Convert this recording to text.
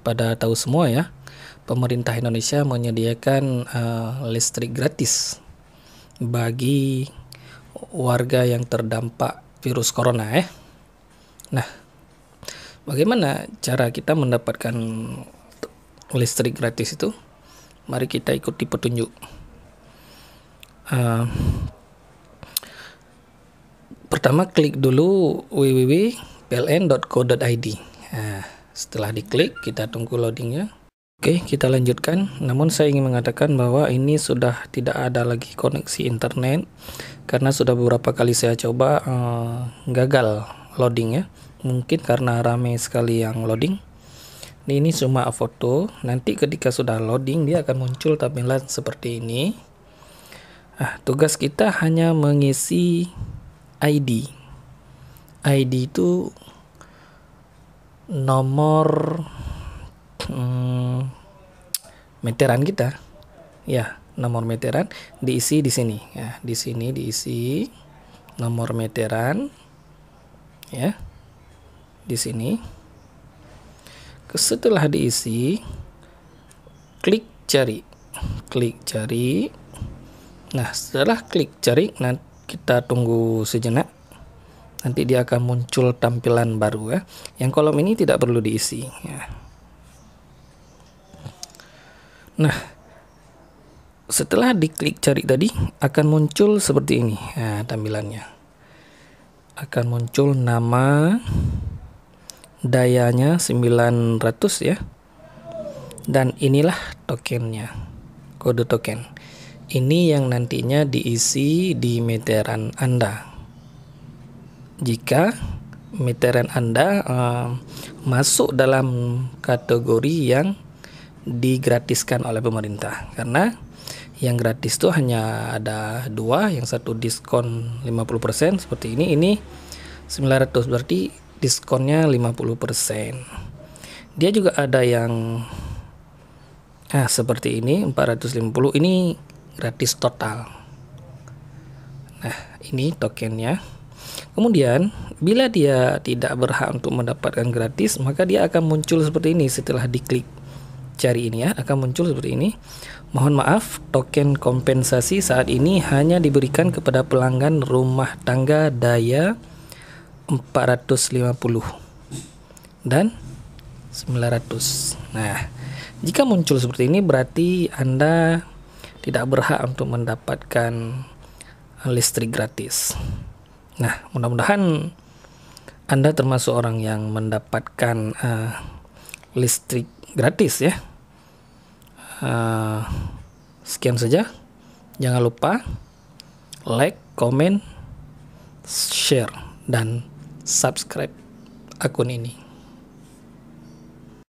pada tahu semua ya, pemerintah Indonesia menyediakan listrik gratis bagi warga yang terdampak virus corona ya. Nah, bagaimana cara kita mendapatkan listrik gratis itu? Mari kita ikuti petunjuk. Pertama, klik dulu www.pln.co.id. Nah, setelah diklik, kita tunggu loadingnya. Oke, kita lanjutkan. Namun saya ingin mengatakan bahwa ini sudah tidak ada lagi koneksi internet karena sudah beberapa kali saya coba gagal loading ya. Mungkin karena ramai sekali yang loading. Ini cuma foto. Nanti ketika sudah loading dia akan muncul tampilan seperti ini. Tugas kita hanya mengisi ID. ID itu nomor meteran kita. Ya, nomor meteran diisi di sini. Ya, di sini diisi nomor meteran. Ya. Di sini. Setelah diisi, klik cari. Klik cari. Nah, setelah klik cari, nanti kita tunggu sejenak. Nanti dia akan muncul tampilan baru ya. Yang kolom ini tidak perlu diisi ya. Nah, setelah diklik cari tadi akan muncul seperti ini ya, tampilannya. Akan muncul nama, dayanya 900 ya. Dan inilah tokennya. Kode token. Ini yang nantinya diisi di meteran Anda. Jika meteran Anda masuk dalam kategori yang digratiskan oleh pemerintah. Karena yang gratis itu hanya ada 2, yang satu diskon 50% seperti ini 900 berarti diskonnya 50%. Dia juga ada yang seperti ini 450, ini gratis total. Nah, ini tokennya. Kemudian, bila dia tidak berhak untuk mendapatkan gratis, maka dia akan muncul seperti ini setelah diklik cari ini ya, akan muncul seperti ini. Mohon maaf, token kompensasi saat ini hanya diberikan kepada pelanggan rumah tangga daya 450 dan 900. Nah, jika muncul seperti ini berarti Anda tidak berhak untuk mendapatkan listrik gratis. Nah, mudah-mudahan Anda termasuk orang yang mendapatkan listrik gratis ya. Sekian saja. Jangan lupa like, comment, share, dan subscribe akun ini.